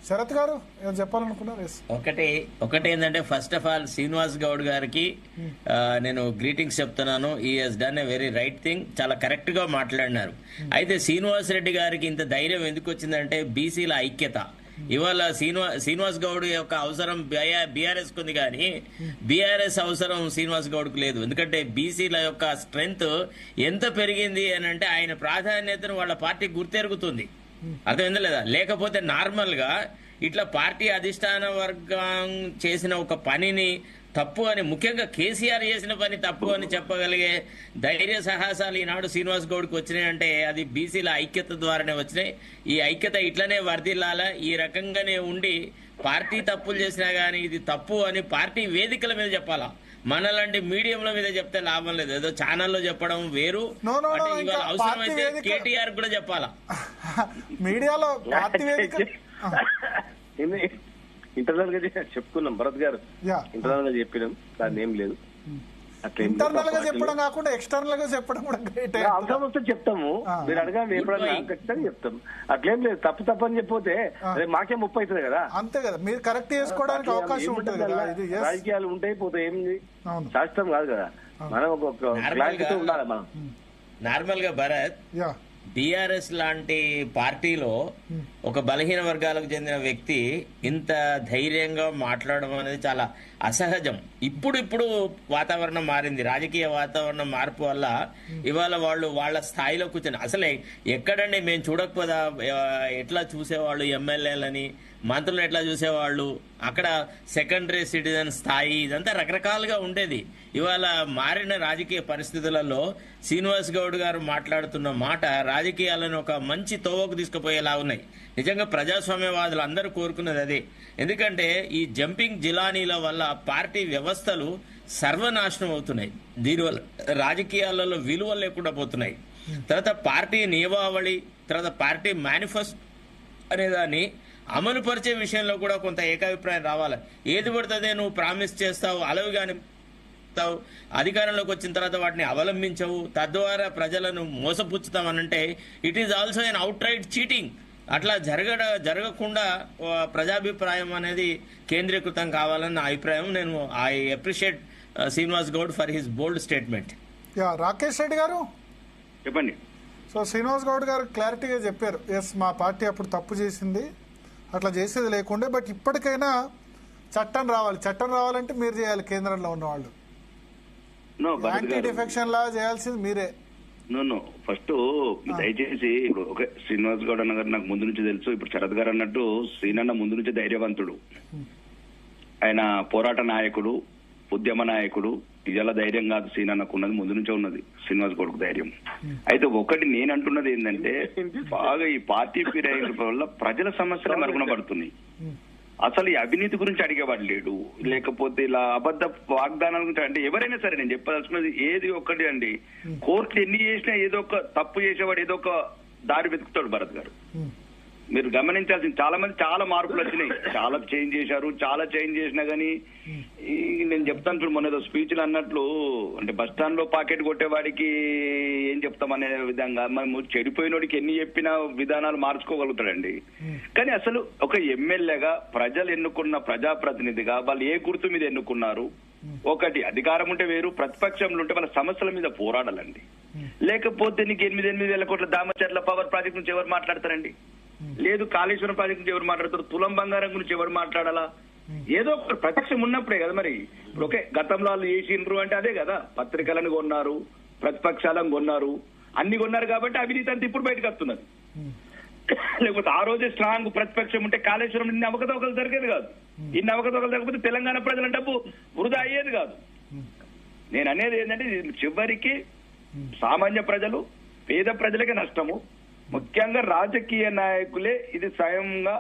శరత్ గారు చెప్పాలనుకున్నారు. ఒకటి ఏంటంటే, first of all Srinivas Goud గారికి నేను గ్రీటింగ్స్ చెప్తున్నాను. ఈ he's done a very right thing. చాలా కరెక్ట్ గా మాట్లాడినారు. అయితే శ్రీనివాస్ రెడ్డి గారికి ఇంత ధైర్యం ఎందుకు వచ్చిందంటే బీసీల ఐక్యత. ఇవాళ శ్రీనివాస్ గౌడ్ యొక్క అవసరం బీఆర్ఎస్ కు ఉంది, కానీ బీఆర్ఎస్ అవసరం శ్రీనివాస్ గౌడ్ కు లేదు. ఎందుకంటే బీసీల యొక్క స్ట్రెంగ్త్ ఎంత పెరిగింది అని అంటే ఆయన ప్రాధాన్యతను వాళ్ళ పార్టీ గుర్తెరుగుతుంది. అర్థమైందా లేదా? లేకపోతే నార్మల్ గా ఇట్లా పార్టీ అధిష్టాన వర్గం చేసిన ఒక పనిని తప్పు అని, ముఖ్యంగా కేసీఆర్ చేసిన పని తప్పు అని చెప్పగలిగే ధైర్య సాహసాలు ఈనాడు శ్రీనివాస్ గౌడ్కి వచ్చినాయంటే అది బీసీల ఐక్యత ద్వారానే వచ్చినాయి. ఈ ఐక్యత ఇట్లనే వర్ధిల్లాల. ఈ రకంగానే ఉండి పార్టీ తప్పులు చేసినా గానీ ఇది తప్పు అని పార్టీ వేదికల మీద చెప్పాలా. మనలాంటి మీడియంల మీద చెప్తే లాభం లేదు. ఏదో ఛానల్లో చెప్పడం వేరు. అంటే ఇవాళ అవసరమైతే కేటీఆర్ కూడా చెప్పాలా. మీడియాలో ఇంటర్నల్ గా చెప్పుకున్నాం భరత్ గారు, ఇంటర్నల్ గా చెప్పినాం, దాన్ని ఏం లేదు. ఇంటర్నల్ గా చెప్పడం కాకుండా ఎక్స్టర్నల్ గా చెప్పడం కూడా గ్రేట్. అవసరం వస్తే చెప్తాము, మీరు అడగాలి ఎప్పుడన్నా ఖచ్చితంగా చెప్తాం. అట్లేం లేదు, తప్పు అని చెప్పితే మాకే ముప్పు అవుతుంది కదా. అంతే కదా, మీరు కరెక్ట్ చేసుకోవడానికి అవకాశం ఉంటుంది కదా. రాజకీయాలు ఉంటాయి పోతాయి, ఏమి శాస్త్రం కాదు కదా. మనం ఒక క్లారిటీతో ఉండాలి. మనం నార్మల్ గా భరత్, బీఆర్ఎస్ లాంటి పార్టీలో ఒక బలహీన వర్గాలకు చెందిన వ్యక్తి ఇంత ధైర్యంగా మాట్లాడడం అనేది చాలా అసహజం. ఇప్పుడు వాతావరణం మారింది. రాజకీయ వాతావరణం మార్పు వల్ల ఇవాళ వాళ్ళు వాళ్ళ స్థాయిలో కూర్చొని, అసలే ఎక్కడండి మేము చూడకపోదా ఎట్లా చూసేవాళ్ళు ఎమ్మెల్యేలని, మంత్రులు ఎట్లా చూసేవాళ్ళు, అక్కడ సెకండరీ సిటిజన్ స్థాయి, ఇదంతా రకరకాలుగా ఉండేది. ఇవాళ మారిన రాజకీయ పరిస్థితులలో శ్రీనివాస్ గౌడ్ గారు మాట్లాడుతున్న మాట రాజకీయాలను ఒక మంచి తోవకు తీసుకుపోయేలా ఉన్నాయి. నిజంగా ప్రజాస్వామ్యవాదులు అందరూ కోరుకున్నది అదే. ఎందుకంటే ఈ జంపింగ్ జిలానీల వల్ల పార్టీ వ్యవస్థలు సర్వనాశనం అవుతున్నాయి. దీనివల్ల రాజకీయాలలో విలువలు లేకుండా పోతున్నాయి. తర్వాత పార్టీ నియమావళి, తర్వాత పార్టీ మేనిఫెస్టో అనేదాన్ని అమలు పరిచే విషయంలో కూడా కొంత ఏకాభిప్రాయం రావాలి. ఏది పడుతుందే నువ్వు ప్రామిస్ చేస్తావు, అలవిగాని అధికారంలోకి వచ్చిన తర్వాత వాటిని అవలంబించవు, తద్వారా ప్రజలను మోసపుచ్చుతామనంటే it is also an outright cheating. అట్లా జరగకుండా ప్రజాభిప్రాయం అనేది కేంద్రీకృతం కావాలని నా అభిప్రాయం. నేను I appreciate Srinivas Goud for his bold statement. Rakesh Reddy గారు చెప్పండి. సో శ్రీనివాస్ గౌడ్ గారు క్లారిటీగా చెప్పారు, ఎస్ మా పార్టీ అప్పుడు తప్పు చేసింది, అట్లా చేసేది లేకుండే, బట్ ఇప్పటికైనా చట్టం రావాలి. చట్టం రావాలంటే మీరు చేయాలి, కేంద్రంలో ఉన్న వాళ్ళు. యాంటీ డిఫెక్షన్ లా చేయాల్సింది మీరే. ఫస్ట్ దయచేసి ఇప్పుడు ఓకే, శ్రీనివాస్ గౌడ్ అన్న గారు నాకు ముందు నుంచి తెలుసు. ఇప్పుడు శరత్ గారు అన్నట్టు శ్రీనన్న ముందు నుంచి ధైర్యవంతుడు, ఆయన పోరాట నాయకుడు, ఉద్యమ నాయకుడు. ఇవాళ ధైర్యం కాదు శ్రీనన్నకు ఉన్నది, ముందు నుంచే ఉన్నది శ్రీనివాస్ గౌడ్కు ధైర్యం. అయితే ఒకటి నేను అంటున్నది ఏంటంటే, బాగా ఈ పార్టీ ఫిరాయింపుల వల్ల ప్రజల సమస్యలు మరుగున పడుతున్నాయి. అసలు ఈ అవినీతి గురించి అడిగేవాడు లేడు, లేకపోతే ఇలా అబద్ధ వాగ్దానాల గురించి. అంటే ఎవరైనా సరే నేను చెప్పదలుచుకున్నది ఏది ఒక్కటి అండి, కోర్టులు ఎన్ని చేసినా ఏదో ఒక తప్పు చేసేవాడు ఏదో ఒక దారి వెతుకుతాడు. భరత్ గారు మీరు గమనించాల్సింది, చాలా మంది చాలా మార్పులు వచ్చినాయి, చాలా చేంజ్ చేశారు. చాలా చేంజ్ చేసినా గానీ నేను చెప్తాను చూడు, మొన్న ఏదో స్పీచ్లు అన్నట్లు, అంటే బస్ స్టాండ్ లో పాకెట్ కొట్టేవాడికి ఏం చెప్తామనే విధంగా మనం చెడిపోయినోడికి ఎన్ని చెప్పినా విధానాలు మార్చుకోగలుగుతాడండి. కానీ అసలు ఒక ఎమ్మెల్యేగా ప్రజలు ఎన్నుకున్న ప్రజాప్రతినిధిగా వాళ్ళు ఏ గుర్తు మీద ఎన్నుకున్నారు? ఒకటి అధికారం ఉంటే వేరు, ప్రతిపక్షంలో ఉంటే వాళ్ళ సమస్యల మీద పోరాడాలండి. లేకపోతే నీకు 8,000 కోట్ల దామచర్ల పవర్ ప్రాజెక్ట్ నుంచి ఎవరు మాట్లాడతారండి? లేదు కాళేశ్వరం ప్రాజెక్ట్ నుంచి ఎవరు మాట్లాడతారు? తులం బంగారం గురించి ఎవరు మాట్లాడాలా? ఏదో ఒక ప్రతిపక్షం ఉన్నప్పుడే కదా. మరి ఇప్పుడు ఓకే, గతంలో వాళ్ళు చేసిండ్రు అంటే అదే కదా, పత్రికలను కొన్నారు, ప్రతిపక్షాలను కొన్నారు, అన్ని కొన్నారు కాబట్టి అవినీతి అంతా ఇప్పుడు బయటకు వస్తున్నది. లేకపోతే ఆ రోజే స్ట్రాంగ్ ప్రతిపక్షం ఉంటే కాళేశ్వరం ఇన్ని అవకతవకలు జరిగేది కాదు. ఇన్ని అవకతవకలు జరగకపోతే తెలంగాణ ప్రజల డబ్బు వృధా అయ్యేది కాదు. నేను అనేది ఏంటంటే, చివరికి సామాన్య ప్రజలు, పేద ప్రజలకే నష్టము. ముఖ్యంగా రాజకీయ నాయకులే ఇది స్వయంగా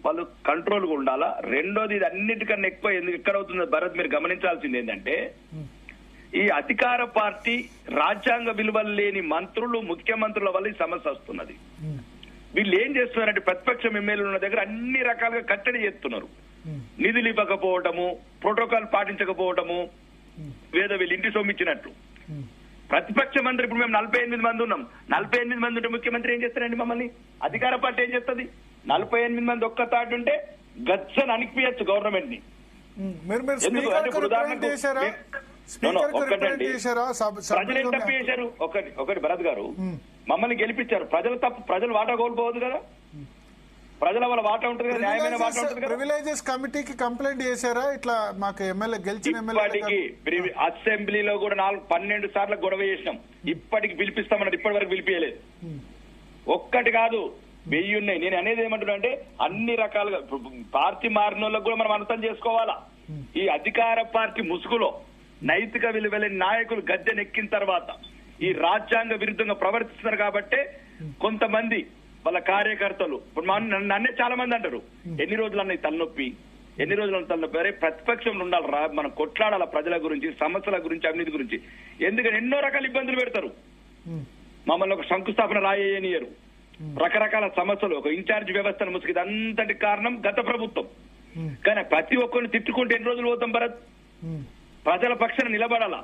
వాళ్ళు కంట్రోల్గా ఉండాలా. రెండోది, ఇది అన్నిటికన్నా ఎక్కువ ఎందుకు ఎక్కడవుతుందో భరత్ మీరు గమనించాల్సింది ఏంటంటే, ఈ అధికార పార్టీ రాజ్యాంగ విలువలు లేని మంత్రులు, ముఖ్యమంత్రుల వల్ల ఈ సమస్య వస్తున్నది. వీళ్ళు ఏం చేస్తున్నారంటే, ప్రతిపక్షం ఎమ్మెల్యేలు ఉన్న దగ్గర అన్ని రకాలుగా కట్టడి చేస్తున్నారు. నిధులు ఇవ్వకపోవటము, ప్రోటోకాల్ పాటించకపోవటము, వేద వీళ్ళు ఇంటి సొమ్మిచ్చినట్లు. ప్రతిపక్ష మంత్రి ఇప్పుడు మేము 48 మంది ఉన్నాం. 48 మంది ఉంటే ముఖ్యమంత్రి ఏం చేస్తారండి? మమ్మల్ని అధికార పార్టీ ఏం చేస్తుంది? 48 మంది ఒక్క తాటి ఉంటే గచ్చని అనిపించచ్చు గవర్నమెంట్ ని. మీరు ఎందుకు అంటే ఇప్పుడు ఉదాహరణకు ఒక్కటండి, ప్రజలు ఏం తప్పు చేశారు? ఒకటి భరత్ గారు, మమ్మల్ని గెలిపించారు, ప్రజలు తప్పు, ప్రజలు వాటా కోల్పోవద్దు కదా, ప్రజల వాళ్ళ వాటా ఉంటుంది కదా, న్యాయమైన వాటా ఉంటుంది కదా. ప్రివిలేజెస్ కమిటీకి కంప్లైంట్ చేశారా ఇట్లా మాకు ఎమ్మెల్యే గెలిచిన ఇప్పటికి అసెంబ్లీలో కూడా 12 సార్లు గొడవ చేసినాం, ఇప్పటికి పిలిపిస్తామన్నది ఇప్పటి వరకు పిలిపియలేదు. ఒక్కటి కాదు 1000 ఉన్నాయి. నేను అనేది ఏమంటున్నా అంటే అన్ని రకాలుగా పార్టీ మారిన వాళ్ళకు కూడా మనం అర్థం చేసుకోవాలా. ఈ అధికార పార్టీ ముసుగులో నైతిక విలువలేని నాయకులు గద్దెనెక్కిన తర్వాత ఈ రాజ్యాంగ విరుద్ధంగా ప్రవర్తిస్తున్నారు కాబట్టే కొంతమంది వాళ్ళ కార్యకర్తలు ఇప్పుడు నన్నే చాలా మంది అంటారు, ఎన్ని రోజులు అన్న తలనొప్పి, ఎన్ని రోజులు తలనొప్పి, అరే ప్రతిపక్షంలో ఉండాలరా, మనం కొట్లాడాల ప్రజల గురించి, సమస్యల గురించి, అవినీతి గురించి. ఎందుకంటే ఎన్నో రకాల ఇబ్బందులు పెడతారు, మమ్మల్ని ఒక శంకుస్థాపన రాయనియరు, రకరకాల సమస్యలు, ఒక ఇన్ఛార్జ్ వ్యవస్థను ముసుగు. ఇదంతటి కారణం గత ప్రభుత్వం. కానీ ప్రతి ఒక్కరిని తిట్టుకుంటే ఎన్ని రోజులు పోతాం భరత్? ప్రజల పక్షాన నిలబడాలా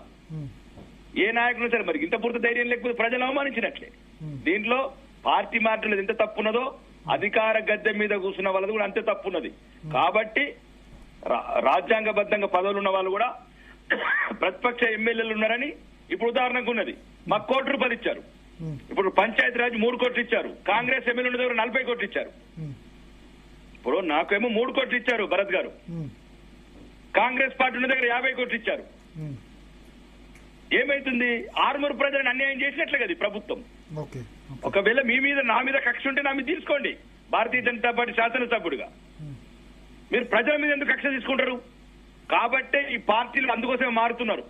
ఏ నాయకులు సరే. మరి ఇంత పూర్తి ధైర్యం లేకపోతే ప్రజలు అవమానించినట్లే. దీంట్లో పార్టీ మార్పులు ఎంత తప్పున్నదో అధికార గద్దె మీద కూర్చున్న వాళ్ళది కూడా అంతే తప్పున్నది. కాబట్టి రాజ్యాంగబద్ధంగా పదవులు ఉన్న వాళ్ళు కూడా ప్రతిపక్ష ఎమ్మెల్యేలు ఉన్నారని ఇప్పుడు ఉదాహరణకు ఉన్నది. మాకు ₹1 కోటి ఇచ్చారు, ఇప్పుడు పంచాయతీ రాజ్ 3 కోట్లు ఇచ్చారు, కాంగ్రెస్ ఎమ్మెల్యే ఉన్న దగ్గర 40 కోట్లు ఇచ్చారు. ఇప్పుడు నాకేమో 3 కోట్లు ఇచ్చారు భరత్ గారు, కాంగ్రెస్ పార్టీ ఉన్న దగ్గర 50 కోట్లు ఇచ్చారు. ఏమైతుంది? ఆరుమూరు ప్రజలను అన్యాయం చేసినట్లే కదా ప్రభుత్వం. ఒకవేళ మీ మీద నా మీద కక్ష ఉంటే నా మీద తీసుకోండి, భారతీయ జనతా పార్టీ శాసనసభ్యుడిగా. మీరు ప్రజల మీద ఎందుకు కక్ష తీసుకుంటారు? కాబట్టే ఈ పార్టీలు అందుకోసమే మారుతున్నారు.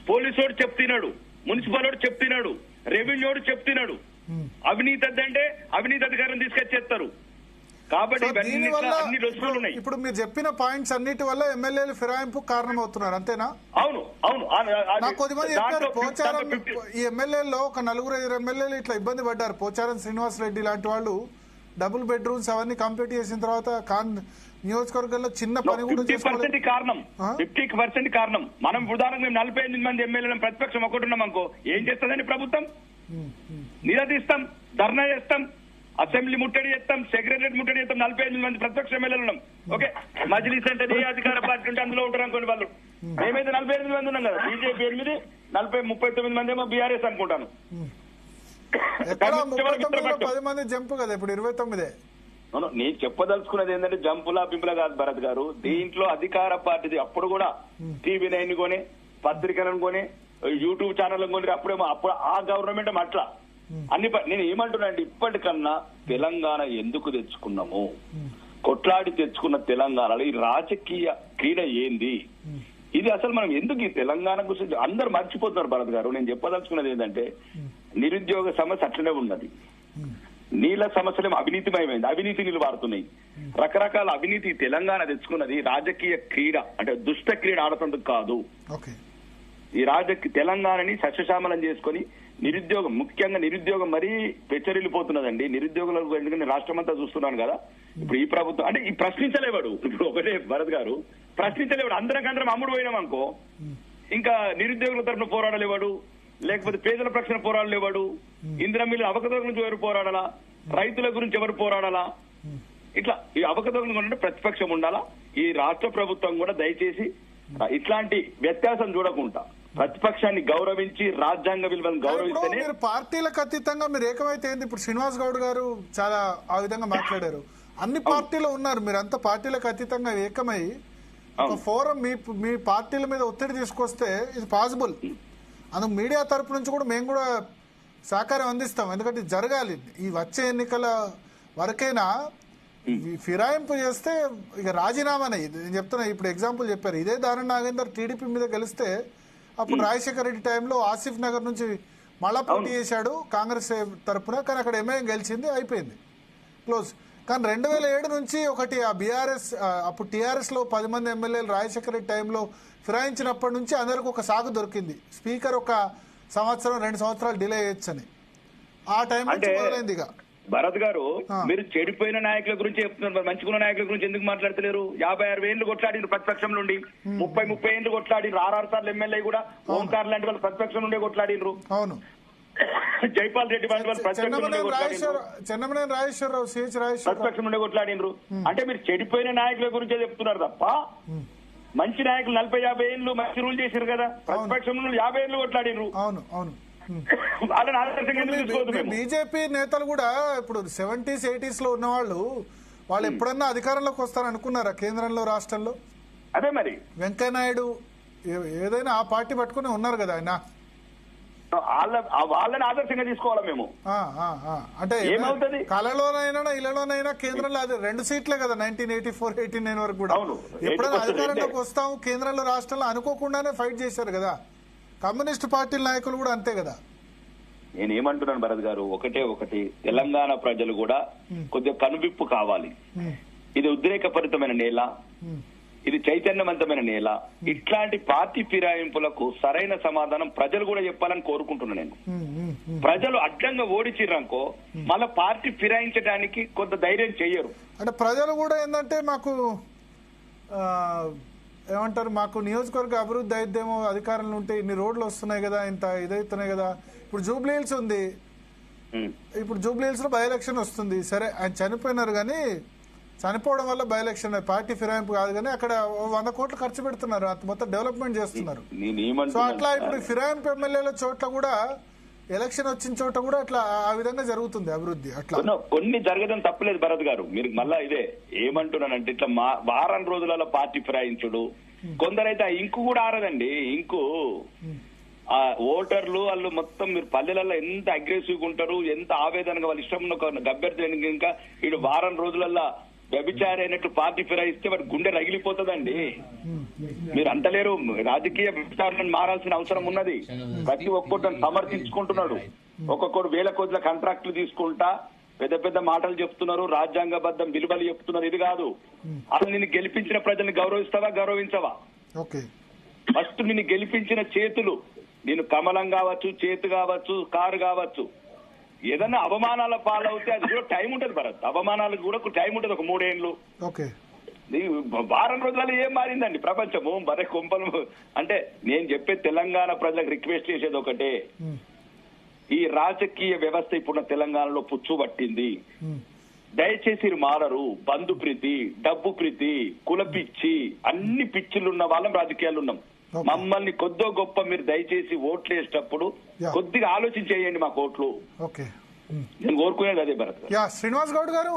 పోలీసోడు చెప్తున్నాడు, మున్సిపల్ వాడు చెప్తున్నాడు, రెవెన్యూడు చెప్తున్నాడు. అవినీతి అంటే అవినీతి అధికారం తీసుకొచ్చేస్తారు. కాబట్టి ఇప్పుడు మీరు చెప్పిన పాయింట్స్ అన్నిటి వల్ల ఎమ్మెల్యేలు ఫిరాయింపు కారణమవుతున్నారు, అంతేనా? అవును అవును. నాకు కొద్దిమంది చెప్పారు పోచారం ఈ ఎమ్మెల్యేలో ఒక 4-5 ఎమ్మెల్యేలు ఇట్లా ఇబ్బంది పడ్డారు. పోచారం శ్రీనివాస్ రెడ్డి లాంటి వాళ్ళు డబుల్ బెడ్రూమ్స్ అవన్నీ కంప్లీట్ చేసిన తర్వాత నియోజకవర్గంలో చిన్న పని కూడా 50% కారణం 50% కారణం. మనం ఉదాహరణకు మేము 48 మంది ఎమ్మెల్యేలను ప్రతిపక్షం ఒకటి ఉన్నాం అనుకో, ఏం చేస్తుందని ప్రభుత్వం? నిలదీస్తాం, ధర్నా చేస్తాం, అసెంబ్లీ ముట్టడి చేస్తాం, సెక్రటరియట్ ముట్టడి చేస్తాం. 48 మంది ప్రతిపక్ష ఎమ్మెల్యేలు ఉన్నాం. ఓకే, మజ్లిస్ అంటే ఏ అధికార పార్టీ ఉంటే అందులో ఉంటారు అనుకోండి వాళ్ళు. మేమైతే 48 మంది ఉన్నాం కదా, బీజేపీ 8, 39 మంది ఏమో బీఆర్ఎస్ అనుకుంటాను. 10 మంది జంప్ కదా, ఇప్పుడు 29. నేను చెప్పదలుచుకున్నది ఏంటంటే జంపులా పింపులా కాదు భరత్ గారు. దీంట్లో అధికార పార్టీది అప్పుడు కూడా TV9 కొని, పత్రికలను కొని, యూట్యూబ్ ఛానల్ కొని, అప్పుడు ఆ గవర్నమెంట్ అట్లా అన్ని. నేను ఏమంటున్నా అంటే ఇప్పటికన్నా తెలంగాణ ఎందుకు తెచ్చుకున్నాము? కొట్లాడి తెచ్చుకున్న తెలంగాణలో ఈ రాజకీయ క్రీడ ఏంది? ఇది అసలు మనం ఎందుకు ఈ తెలంగాణ గురించి అందరు మర్చిపోతున్నారు భరత్ గారు. నేను చెప్పదలుచుకున్నది ఏంటంటే నిరుద్యోగ సమస్య అట్లనే ఉన్నది, నీళ్ళ సమస్యలు అవినీతిమయమైంది, అవినీతి నీళ్ళు వాడుతున్నాయి, రకరకాల అవినీతి. తెలంగాణ తెచ్చుకున్నది రాజకీయ క్రీడ, అంటే దుష్ట క్రీడ ఆడుతందుకు కాదు. ఈ తెలంగాణని సస్యశ్యామలం చేసుకుని నిరుద్యోగం, ముఖ్యంగా నిరుద్యోగం మరీ పెచ్చరిల్లిపోతున్నదండి. నిరుద్యోగులకు ఎందుకంటే రాష్ట్రం అంతా చూస్తున్నాను కదా. ఇప్పుడు ఈ ప్రభుత్వం అంటే ఈ ప్రశ్నించలేవాడు. ఇప్పుడు ఒకటే భరత్ గారు, ప్రశ్నించలేవాడు. అందరం అమ్ముడు పోయినాం అనుకో, ఇంకా నిరుద్యోగుల తరఫున పోరాడలేవాడు, లేకపోతే పేదల పక్షాన పోరాడలేవాడు, ఇందిరా మిల్లు అవకతవకల నుంచి ఎవరు పోరాడాలా, రైతుల గురించి ఎవరు పోరాడాలా, ఇట్లా ఈ అవకతవకల గురించి ప్రతిపక్షం ఉండాలా. ఈ రాష్ట్ర ప్రభుత్వం కూడా దయచేసి ఇట్లాంటి వ్యత్యాసం చూడకుండా ప్రతిపక్షాన్ని గౌరవించి రాజ్యాంగ విలువలను గౌరవిస్తేనే. పార్టీలకు అతీతంగా మీరు ఏకమైతే ఏంది? ఇప్పుడు శ్రీనివాస్ గౌడ్ గారు చాలా ఆ విధంగా మాట్లాడారు. అన్ని పార్టీలు ఉన్నారు, మీరు అంత పార్టీలకు అతీతంగా ఏకమై ఒక ఫోరం మీ పార్టీల మీద ఒత్తిడి తీసుకొస్తే ఇది పాసిబుల్. అందుకు మీడియా తరపు నుంచి కూడా మేము కూడా సహకారం అందిస్తాం. ఎందుకంటే జరగాలి, ఈ వచ్చే ఎన్నికల వరకైనా ఫిరాయింపు చేస్తే ఇక రాజీనామానే. నేను చెప్తున్నా, ఇప్పుడు ఎగ్జాంపుల్ చెప్పారు, ఇదే దారుణ నాగేందర్ టీడీపీ మీద గెలిస్తే అప్పుడు రాజశేఖర రెడ్డి టైంలో ఆసిఫ్ నగర్ నుంచి మళ్ళా పోటీ చేశాడు కాంగ్రెస్ తరఫున, కానీ అక్కడ ఎంఐఎం గెలిచింది, అయిపోయింది, క్లోజ్. కానీ 2007 నుంచి ఒకటి ఆ బీఆర్ఎస్, అప్పుడు టీఆర్ఎస్ లో 10 మంది ఎమ్మెల్యేలు రాజశేఖర రెడ్డి టైంలో ఫిరాయించినప్పటి నుంచి అందరికి ఒక సాగు దొరికింది, స్పీకర్ ఒక 1-2 సంవత్సరాలు డిలే చేయొచ్చని. ఆ టైం నుంచి మొదలైంది. ఇక భరత్ గారు, మీరు చెడిపోయిన నాయకుల గురించి చెప్తున్నారు, మరి మంచిగున్న నాయకుల గురించి ఎందుకు మాట్లాడతలేరు? 56 ఏళ్ళు కొట్లాడిన ప్రతిపక్షం నుండి, 30 ఏళ్ళు కొట్లాడిన, 6 సార్లు ఎమ్మెల్యే కూడా ఓంకార్ లాంటి వాళ్ళు ప్రతిపక్షం నుండే కొట్లాడినరు. అవును, జైపాల్ రెడ్డి వంటి వాళ్ళు ప్రతిపక్షం నుండి కొట్లాడినరు. చెన్నమనేని రాజేశ్వరరావు సిహెచ్ రాజేశ్వరరావు ప్రతిపక్షం నుండి కొట్లాడినరు. అంటే మీరు చెడిపోయిన నాయకుల గురించే చెప్తున్నారు తప్ప మంచి నాయకులు 40-50 ఏళ్ళు మంచి రూల్ చేశారు కదా. ప్రతిపక్షం నుండి 50 ఏళ్ళు కొట్లాడినరు. అవును అవును. వాళ్ళని ఆదర్శంగా ఎందుకు తీసుకోవద్దు మేము? బీజేపీ నేతలు కూడా ఇప్పుడు 70s 80s లో ఉన్నవాళ్ళు వాళ్ళు ఎప్పుడన్నా అధికారంలోకి వస్తారనుకున్నారా కేంద్రంలో రాష్ట్రంలో? అదే మరి వెంకయ్య నాయుడు ఏదైనా ఆ పార్టీ పట్టుకుని ఉన్నారు కదా ఆయన. వాళ్ళని ఆదర్శంగా తీసుకోవాలా మేము? అంటే ఏమవుతుంది? కళలోనైనా ఇళ్లలోనైనా కేంద్రంలో అది 2 సీట్లే కదా 1984, 89 వరకు కూడా. అవును. ఎప్పుడైనా అధికారంలోకి వస్తాం కేంద్రంలో రాష్ట్రంలో అనుకోకుండానే ఫైట్ చేశారు కదా. కమ్యూనిస్ట్ పార్టీల నాయకులు కూడా అంతే కదా. నేనేమంటున్నాను భరత్ గారు, ఒకటి తెలంగాణ ప్రజలు కూడా కొద్దిగా కనువిప్పు కావాలి. ఇది ఉద్రేకపరితమైన నేల, ఇది చైతన్యవంతమైన నేల. ఇట్లాంటి పార్టీ ఫిరాయింపులకు సరైన సమాధానం ప్రజలు కూడా చెప్పాలని కోరుకుంటున్నాను నేను. ప్రజలు అడ్డంగా ఓడిచిర్రనుకో మళ్ళా పార్టీ ఫిరాయించడానికి కొంత ధైర్యం చెయ్యరు. అంటే ప్రజలు కూడా ఏంటంటే మాకు ఏమంటారు, మాకు నియోజకవర్గ అభివృద్ధి అయిద్దేమో అధికారంలో ఉంటే, ఇన్ని రోడ్లు వస్తున్నాయి కదా, ఇంత ఇదవుతున్నాయి కదా. ఇప్పుడు జూబ్లీ హిల్స్ ఉంది, ఇప్పుడు జూబ్లీ హిల్స్ లో బై ఎలక్షన్ వస్తుంది. సరే ఆయన చనిపోయినారు కానీ చనిపోవడం వల్ల బై ఎలక్షన్ పార్టీ ఫిరాయింపు కాదు కానీ అక్కడ 100 కోట్లు ఖర్చు పెడుతున్నారు, అంత మొత్తం డెవలప్మెంట్ చేస్తున్నారు. సో అట్లా ఇప్పుడు ఫిరాయింపు ఎమ్మెల్యేల చోట్ల కూడా ఎలక్షన్ వచ్చిన చోట కూడా అట్లా ఆ విధంగా జరుగుతుంది అభివృద్ధి. అట్లా కొన్ని జరగడం తప్పలేదు భరత్ గారు. మీరు మళ్ళా ఇదే ఏమంటున్నానంటే ఇట్లా వారం రోజులలో పార్టీ ఫిరాయించుడు. కొందరైతే ఆ ఇంకు కూడా ఆరదండి. ఇంకు ఆ ఓటర్లు వాళ్ళు మొత్తం మీరు పల్లెలలో ఎంత అగ్రెసివ్గా ఉంటారు, ఎంత ఆవేదనగా వాళ్ళ ఇష్టం ఉన్న ఒక అభ్యర్థి ఇంకా వీడు వారం రోజులలో వ్యభిచారి అయినట్టు పార్టీ ఫిరాయిస్తే వాడి గుండె రగిలిపోతుందండి. మీరు అంటలేరు. రాజకీయ వ్యభిచారులను మారాల్సిన అవసరం ఉన్నది. ప్రతి ఒక్కరిని సమర్థించుకుంటున్నాడు. ఒక్కొక్కడు 1000 కోట్ల కాంట్రాక్టులు తీసుకుంటా పెద్ద పెద్ద మాటలు చెప్తున్నారు, రాజ్యాంగబద్ధం విలువలు చెప్తున్నారు. ఇది కాదు. అసలు నిన్ను గెలిపించిన ప్రజల్ని గౌరవిస్తావా, గౌరవించవా? ఫస్ట్ నిన్ను గెలిపించిన చేతులు, నేను కమలం కావచ్చు, చేతు కావచ్చు, కారు కావచ్చు, ఏదన్నా అవమానాల పాలవుతే అది కూడా టైం ఉంటుంది భరత్. అవమానాలకు కూడా టైం ఉంటుంది, ఒక 3 ఏళ్ళు. వారం రోజులలో ఏం మారిందండి ప్రపంచము? మరే కొంపలు. అంటే నేను చెప్పే తెలంగాణ ప్రజలకు రిక్వెస్ట్ చేసేది ఒకటే, ఈ రాజకీయ వ్యవస్థ ఇప్పుడున్న తెలంగాణలో పుచ్చు పట్టింది. దయచేసి మారరు. బంధు ప్రీతి, డబ్బు ప్రీతి, కుల పిచ్చి, అన్ని పిచ్చిలు ఉన్న వాళ్ళం రాజకీయాలు ఉన్నాం. మమ్మల్ని కొద్దో గొప్ప మీరు దయచేసి ఓట్లు వేసేటప్పుడు కొద్దిగా ఆలోచించేయండి మా ఓట్లు. నేను కోరుకునేది అదే భరత్. శ్రీనివాస్ గౌడ్ గారు.